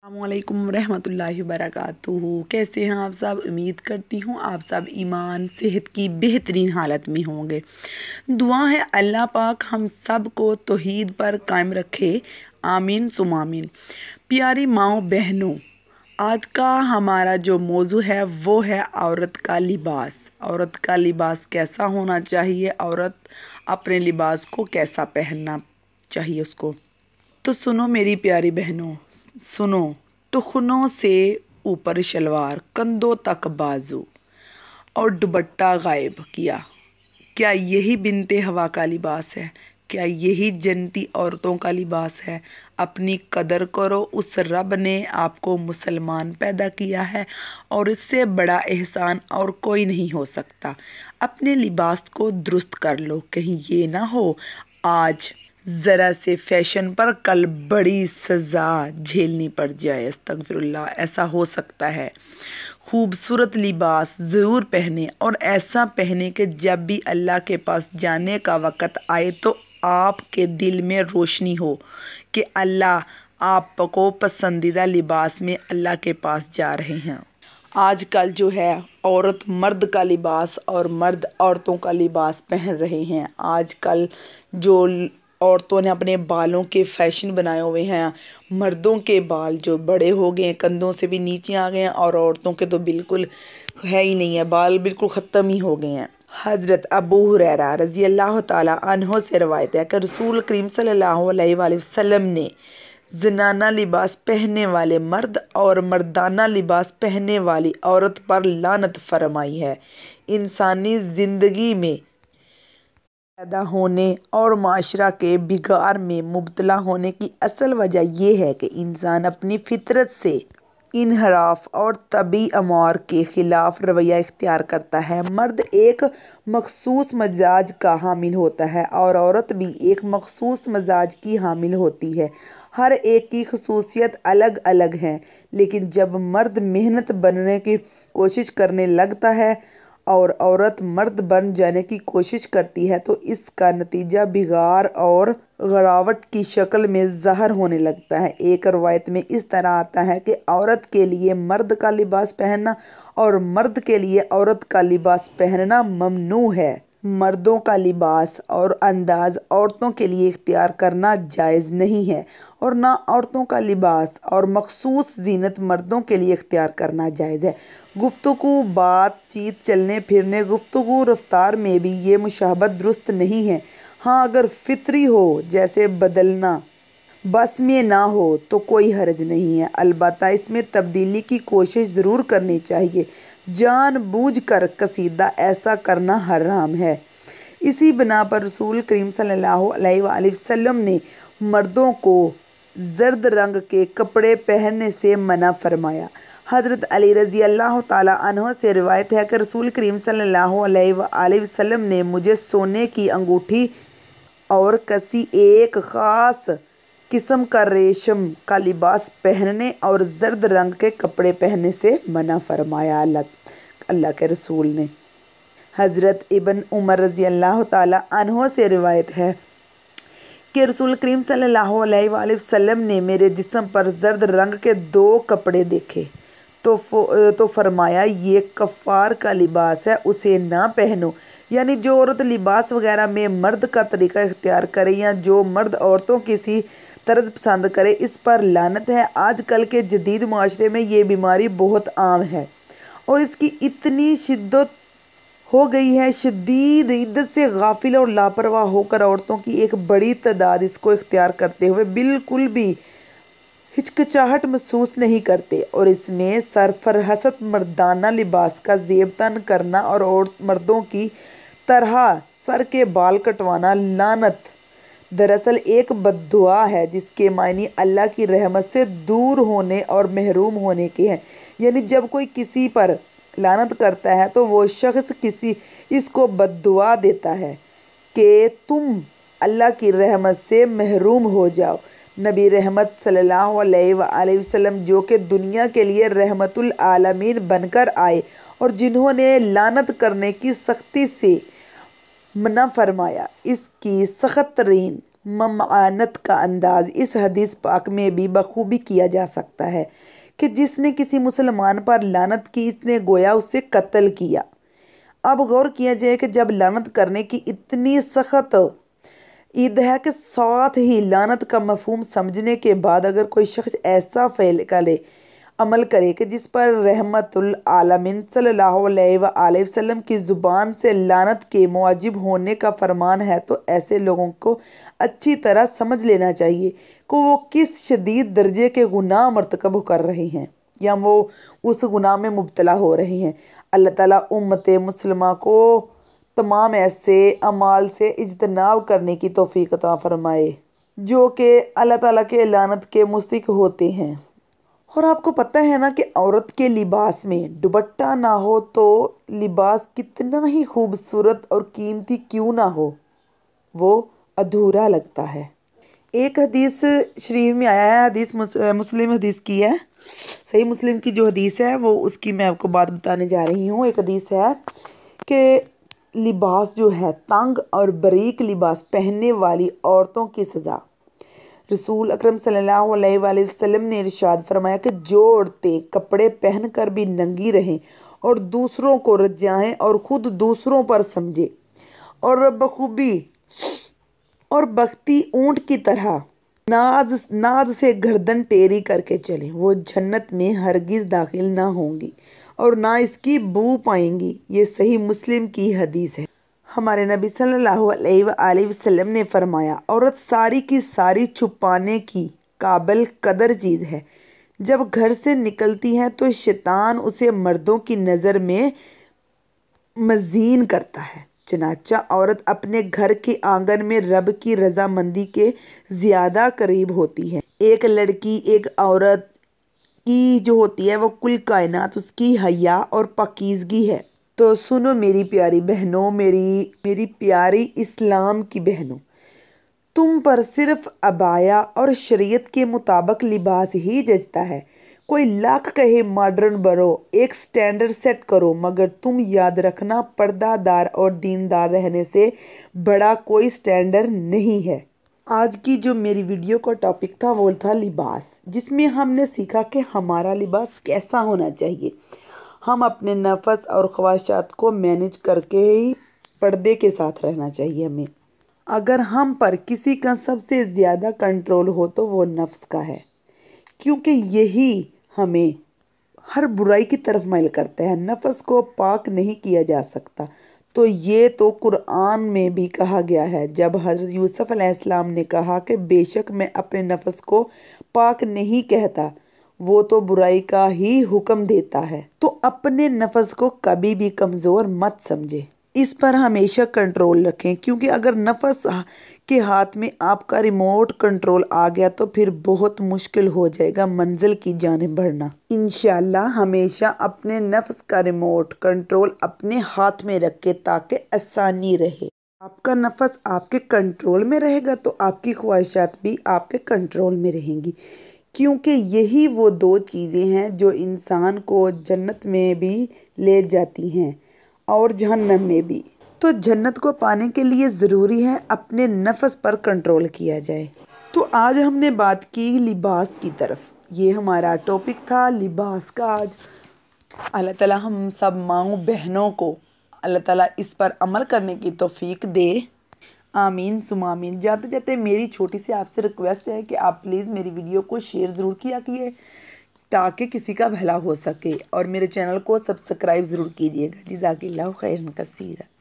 السلام علیکم ورحمۃ اللہ وبرکاتہ۔ کیسے ہیں آپ سب؟ امید کرتی ہوں آپ سب ایمان صحت کی بہترین حالت میں ہوں گے۔ دعا ہے اللہ پاک ہم سب کو توحید پر قائم رکھے، آمین ثم آمین۔ پیاری ماؤں بہنوں، آج کا ہمارا جو موضوع ہے وہ ہے عورت کا لباس۔ عورت کا لباس کیسا ہونا چاہیے، عورت اپنے لباس کو کیسا پہننا چاہیے اس کو۔ تو سنو میری پیاری بہنوں، سنو، ٹخنوں سے اوپر شلوار، کندھوں تک بازو اور دوپٹہ غائب کیا۔ کیا یہی بنت ہوا کا لباس ہے؟ کیا یہی جنتی عورتوں کا لباس ہے؟ اپنی قدر کرو، اس رب نے آپ کو مسلمان پیدا کیا ہے اور اس سے بڑا احسان اور کوئی نہیں ہو سکتا۔ اپنے لباس کو درست کر لو، کہیں یہ نہ ہو آج ذرا سے فیشن پر کل بڑی سزا جھیلنی پڑ جائے۔ استغفر اللہ، ایسا ہو سکتا ہے۔ خوبصورت لباس ضرور پہنے اور ایسا پہنے کہ جب بھی اللہ کے پاس جانے کا وقت آئے تو آپ کے دل میں روشنی ہو کہ اللہ آپ کو پسندیدہ لباس میں اللہ کے پاس جا رہے ہیں۔ آج کل جو ہے عورت مرد کا لباس اور مرد عورتوں کا لباس پہن رہے ہیں۔ آج کل جو عورتوں نے اپنے بالوں کے فیشن بنائے ہوئے ہیں، مردوں کے بال جو بڑے ہو گئے ہیں، کندھوں سے بھی نیچے آ گئے ہیں، اور عورتوں کے تو بالکل ہے ہی نہیں ہے، بال بالکل ختم ہی ہو گئے ہیں۔ حضرت ابو ہریرہ رضی اللہ تعالیٰ عنہ سے روایت ہے کہ رسول کریم صلی اللہ علیہ وآلہ وسلم نے زنانہ لباس پہننے والے مرد اور مردانہ لباس پہننے والی عورت پر لعنت فرمائی ہے۔ انسانی زندگی میں پیدا ہونے اور معاشرہ کے بگاڑ میں مبتلا ہونے کی اصل وجہ یہ ہے کہ انسان اپنی فطرت سے انحراف اور طبعی امور کے خلاف رویہ اختیار کرتا ہے۔ مرد ایک مخصوص مزاج کا حامل ہوتا ہے اور عورت بھی ایک مخصوص مزاج کی حامل ہوتی ہے۔ ہر ایک کی خصوصیت الگ الگ ہیں، لیکن جب مرد محنت بننے کی کوشش کرنے لگتا ہے اور عورت مرد بن جانے کی کوشش کرتی ہے تو اس کا نتیجہ بگاڑ اور غراوٹ کی شکل میں ظاہر ہونے لگتا ہے۔ ایک روایت میں اس طرح آتا ہے کہ عورت کے لیے مرد کا لباس پہننا اور مرد کے لیے عورت کا لباس پہننا ممنوع ہے۔ مردوں کا لباس اور انداز عورتوں کے لیے اختیار کرنا جائز نہیں ہے، اور نہ عورتوں کا لباس اور مخصوص زینت مردوں کے لیے اختیار کرنا جائز ہے۔ گفتگو، بات چیت، چلنے پھرنے، گفتگو رفتار میں بھی یہ مشابہت درست نہیں ہے۔ ہاں اگر فطری ہو، جیسے بدلنا بس میں نہ ہو تو کوئی حرج نہیں ہے، البتہ اس میں تبدیلی کی کوشش ضرور کرنی چاہیے۔ جان بوجھ کر قصیدہ ایسا کرنا حرام ہے۔ اسی بنا پر رسول کریم صلی اللہ علیہ وآلہ وسلم نے مردوں کو زرد رنگ کے کپڑے پہننے سے منع فرمایا۔ حضرت علی رضی اللہ تعالیٰ عنہ سے روایت ہے کہ رسول کریم صلی اللہ علیہ وآلہ وسلم نے مجھے سونے کی انگوٹھی اور کسی ایک خاص قسم کا ریشم کا لباس پہننے اور زرد رنگ کے کپڑے پہننے سے منع فرمایا۔ اللہ کے رسول نے حضرت ابن عمر رضی اللہ تعالیٰ عنہ سے روایت ہے کہ رسول کریم صلی اللہ علیہ وآلہ وسلم نے میرے جسم پر زرد رنگ کے 2 کپڑے دیکھے تو فرمایا یہ کفار کا لباس ہے، اسے نہ پہنو۔ یعنی جو عورت لباس وغیرہ میں مرد کا طریقہ اختیار کرے یا جو مرد عورتوں کسی طرز پسند کرے، اس پر لعنت ہے۔ آج کل کے جدید معاشرے میں یہ بیماری بہت عام ہے اور اس کی اتنی شدت ہو گئی ہے، شدید عدت سے غافل اور لاپرواہ ہو کر عورتوں کی ایک بڑی تعداد اس کو اختیار کرتے ہوئے بالکل بھی ہچکچاہٹ محسوس نہیں کرتے، اور اس میں سرفہرست مردانہ لباس کا زیب تن کرنا اور مردوں کی طرح سر کے بال کٹوانا لعنت دراصل ایک بددعا ہے جس کے معنی اللہ کی رحمت سے دور ہونے اور محروم ہونے کے ہیں۔ یعنی جب کوئی کسی پر لعنت کرتا ہے تو وہ شخص اس کو بددعا دیتا ہے کہ تم اللہ کی رحمت سے محروم ہو جاؤ۔ نبی رحمت صلی اللہ علیہ وآلہ وسلم جو کہ دنیا کے لیے رحمت العالمین بن کر آئے اور جنہوں نے لعنت کرنے کی سختی سے منع فرمایا، اس کی سخت ترین ممانت کا انداز اس حدیث پاک میں بھی بخوبی کیا جا سکتا ہے کہ جس نے کسی مسلمان پر لعنت کی اس نے گویا اسے قتل کیا۔ اب غور کیا جائے کہ جب لعنت کرنے کی اتنی سخت عید ہے کہ ساتھ ہی لعنت کا مفہوم سمجھنے کے بعد اگر کوئی شخص ایسا فعل عمل کرے کہ جس پر رحمت العالمین صلی اللہ علیہ وآلہ وسلم کی زبان سے لعنت کے موجب ہونے کا فرمان ہے تو ایسے لوگوں کو اچھی طرح سمجھ لینا چاہیے کہ وہ کس شدید درجے کے گناہ مرتکب کر رہے ہیں یا وہ اس گناہ میں مبتلا ہو رہے ہیں۔ اللہ تعالیٰ امت مسلمہ کو تمام ایسے اعمال سے اجتناب کرنے کی توفیق عطا فرمائے جو کہ اللہ تعالیٰ کے لعنت کے مستحق ہوتے ہیں۔ اور آپ کو پتہ ہے نا کہ عورت کے لباس میں دوپٹہ نہ ہو تو لباس کتنا ہی خوبصورت اور قیمتی کیوں نہ ہو وہ ادھورا لگتا ہے۔ ایک حدیث شریف میں آیا ہے، حدیث مسلم حدیث کی ہے، صحیح مسلم کی جو حدیث ہے وہ اس کی میں آپ کو بات بتانے جا رہی ہوں۔ ایک حدیث ہے کہ لباس جو ہے تنگ اور باریک لباس پہننے والی عورتوں کی سزا۔ رسول اکرم صلی اللہ علیہ وآلہ وسلم نے ارشاد فرمایا کہ جو عورتیں کپڑے پہن کر بھی ننگی رہیں اور دوسروں کو رجائیں اور خود دوسروں پر سمجھے اور بخوبی اور بختی اونٹ کی طرح ناز سے گردن ٹیری کر کے چلیں وہ جنت میں ہرگز داخل نہ ہوں گی اور نہ اس کی بو پائیں گی۔ یہ صحیح مسلم کی حدیث ہے۔ ہمارے نبی صلی اللہ علیہ وآلہ وسلم نے فرمایا عورت ساری کی ساری چھپانے کی قابل قدر چیز ہے۔ جب گھر سے نکلتی ہے تو شیطان اسے مردوں کی نظر میں مزین کرتا ہے، چنانچہ عورت اپنے گھر کے آنگن میں رب کی رضامندی کے زیادہ قریب ہوتی ہے۔ ایک لڑکی ایک عورت کی جو ہوتی ہے وہ کل کائنات اس کی حیا اور پاکیزگی ہے۔ تو سنو میری پیاری بہنوں، میری پیاری اسلام کی بہنوں، تم پر صرف عبایا اور شریعت کے مطابق لباس ہی جچتا ہے۔ کوئی لاکھ کہے ماڈرن بنو، ایک سٹینڈرڈ سیٹ کرو، مگر تم یاد رکھنا پردہ دار اور دیندار رہنے سے بڑا کوئی سٹینڈرڈ نہیں ہے۔ آج کی جو میری ویڈیو کا ٹاپک تھا وہ تھا لباس، جس میں ہم نے سیکھا کہ ہمارا لباس کیسا ہونا چاہیے۔ ہم اپنے نفس اور خواہشات کو مینیج کر کے ہی پردے کے ساتھ رہنا چاہیے ہمیں۔ اگر ہم پر کسی کا سب سے زیادہ کنٹرول ہو تو وہ نفس کا ہے، کیونکہ یہی ہمیں ہر برائی کی طرف مائل کرتا ہے۔ نفس کو پاک نہیں کیا جا سکتا، تو یہ تو قرآن میں بھی کہا گیا ہے جب حضرت یوسف علیہ السلام نے کہا کہ بے شک میں اپنے نفس کو پاک نہیں کہتا، وہ تو برائی کا ہی حکم دیتا ہے۔ تو اپنے نفس کو کبھی بھی کمزور مت سمجھے، اس پر ہمیشہ کنٹرول رکھیں، کیونکہ اگر نفس کے ہاتھ میں آپ کا ریموٹ کنٹرول آ گیا تو پھر بہت مشکل ہو جائے گا منزل کی جانب بڑھنا۔ انشاءاللہ ہمیشہ اپنے نفس کا ریموٹ کنٹرول اپنے ہاتھ میں رکھے تاکہ آسانی رہے۔ آپ کا نفس آپ کے کنٹرول میں رہے گا تو آپ کی خواہشات بھی آپ کے کنٹرول میں رہیں گی، کیونکہ یہی وہ دو چیزیں ہیں جو انسان کو جنت میں بھی لے جاتی ہیں اور جہنم میں بھی۔ تو جنت کو پانے کے لیے ضروری ہے اپنے نفس پر کنٹرول کیا جائے۔ تو آج ہم نے بات کی لباس کی طرف، یہ ہمارا ٹاپک تھا لباس کا آج۔ اللہ تعالیٰ ہم سب ماؤں بہنوں کو اللہ تعالیٰ اس پر عمل کرنے کی توفیق دے، آمین ثم آمین۔ جاتے جاتے میری چھوٹی سی آپ سے ریکویسٹ ہے کہ آپ پلیز میری ویڈیو کو شیئر ضرور کیا کیے تاکہ کسی کا بھلا ہو سکے، اور میرے چینل کو سبسکرائب ضرور کیجیے گا۔ جزاک اللہ خیرا کثیرا۔